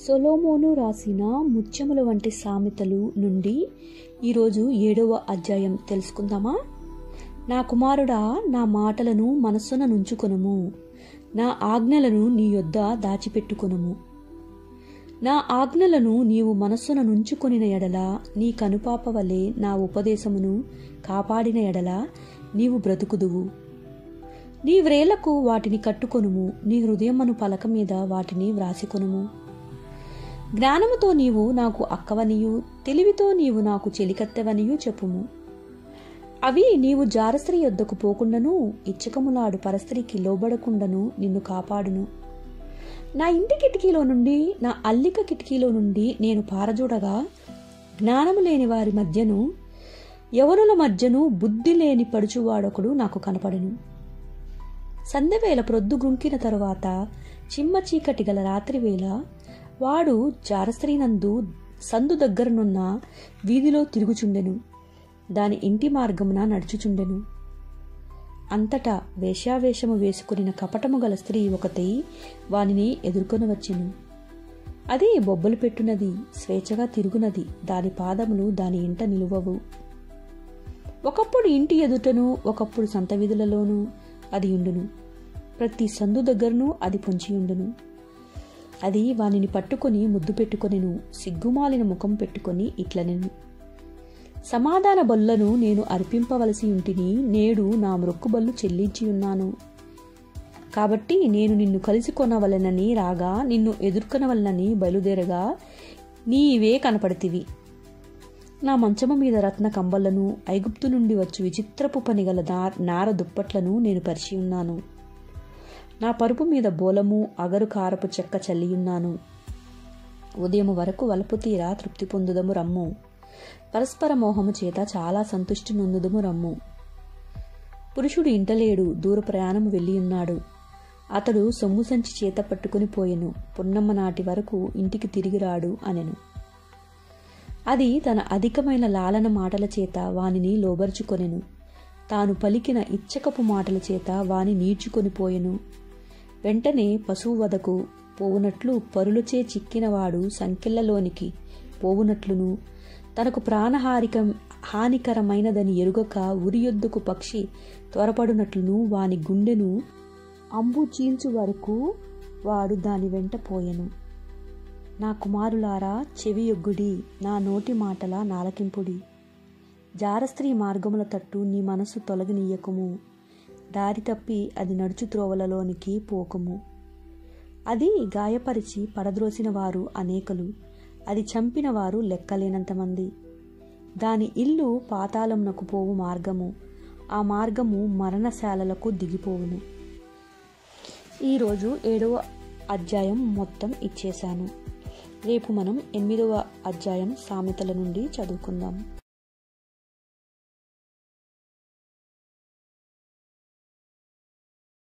సొలొమోను రాసిన ముత్యముల వంటి సామెతలు నుండి ఈరోజు 7వ అధ్యాయం తెలుసుకుందామా? నా కుమారుడా, నా మాటలను మనస్సున నుంచుకొనుము, నా ఆజ్ఞలను నీ యొద్ద దాచిపెట్టుకొనుము. నా ఆజ్ఞలను నీవు మనస్సున నుంచుకొనిన ఎడల, నీ కనుపాప వలె నా ఉపదేశమును కాపాడిన ఎడల నీవు బ్రతుకుదువు. నీ వ్రేళ్లకు వాటిని కట్టుకొనుము, నీ హృదయమును పలక మీద వాటిని వ్రాసికొనుము. జ్ఞానముతో నీవు నాకు అక్కవనియు, తెలివితో నీవు నాకు చెలికత్తెవనియు చెప్పుము. అవి నీవు జారస్త్రీ యొద్దకు పోకుండాను, ఇచ్చకములాడు పరస్త్రీకి లోబడకుండాను నిన్ను కాపాడును. నా ఇంటి కిటికీలో నుండి, నా అల్లిక కిటికీలో నుండి నేను పారజూడగా, జ్ఞానము లేని వారి మధ్యను, యవనుల మధ్యను బుద్ధి లేని పడుచువాడొకడు నాకు కనపడెను. సంధ్యవేళ ప్రొద్దు గుంకిన తరువాత, చిమ్మ చీకటి గల రాత్రివేళ వాడు జారస్త్రీనందు సందు దగ్గరనున్న వీధిలో తిరుగుచుండెను, దాని ఇంటి మార్గమున నడుచుచుండెను. అంతటా వేశ్యావేషము వేసుకుని కపటము గల స్త్రీ ఒకతై వానిని ఎదుర్కొని వచ్చెను. అది బొబ్బలు పెట్టునది, స్వేచ్ఛగా తిరుగునది, దాని పాదములు దాని ఇంట నిలువవు. ఒకప్పుడు ఇంటి ఎదుటను, ఒకప్పుడు సంత వీధులలోనూ అది ఉండును. ప్రతి సందు దగ్గరను అది పొంచియుండును. అది వానిని పట్టుకొని ముద్దు పెట్టుకొనెను, సిగ్గుమాలిన ముఖం పెట్టుకొని ఇట్లనెను: సమాధాన బొల్లను నేను అర్పింపవలసి ఉంటిని, నేడు నా మ్రొక్కుబళ్ళు చెల్లించి ఉన్నాను. కాబట్టి నేను నిన్ను కలుసుకొనవలెనని రాగా, నిన్ను ఎదుర్కొనవలనని బయలుదేరగా నీవే కనపడితివి. నా మంచము మీద రత్న కంబళ్లను, ఐగుప్తు నుండి వచ్చు విచిత్రపు పనిగల నార దుప్పట్లను నేను పరిచి ఉన్నాను. నా పరుపు మీద బోలము, అగరు కారపు చెక్క చల్లియున్నాను. ఉదయము వరకు వలపు తీరా తృప్తి పొందుదము రమ్ము, పరస్పర మోహము చేత చాలా సంతుష్టి నొందుదము రమ్ము. పురుషుడు ఇంటలేడు, దూర ప్రయాణము వెళ్ళియున్నాడు. అతడు సొమ్ము సంచి చేత పట్టుకుని పోయెను, పున్నమ్మ నాటి వరకు ఇంటికి తిరిగి రాడు అనెను. అది తన అధికమైన లాలన మాటల చేత వానిని లోబరుచుకొనెను, తాను పలికిన ఇచ్చకపు మాటల చేత వాని నీడ్చుకొని పోయెను. వెంటనే పశువు వదకు పోవునట్లు పరులచే చిక్కినవాడు సంకెళ్లలోనికి పోవునట్లును, తనకు హానికరమైనదని ఎరుగక ఉరియొద్దకు పక్షి త్వరపడునట్లును వాని గుండెను అంబు చీల్చు వరకు వాడు దాని వెంట పోయెను. నా కుమారులారా, చెవియొగ్గుడి, నా నోటి మాటల నాలకింపుడి. జారస్త్రీ మార్గముల తట్టు నీ మనసు తొలగనీయకుము, దారి తప్పి అది నడుచు త్రోవలలోనికి పోకుము. అది గాయపరిచి పడద్రోసిన వారు అనేకులు, అది చంపిన వారు లెక్కలేనంతమంది. దాని ఇల్లు పాతాళమునకు పోవు మార్గము, ఆ మార్గము మరణశాలలకు దిగిపోవును. ఈరోజు 7వ అధ్యాయం మొత్తం ఇచ్చేశాను. రేపు మనం 8వ అధ్యాయం సామెతల నుండి చదువుకుందాం.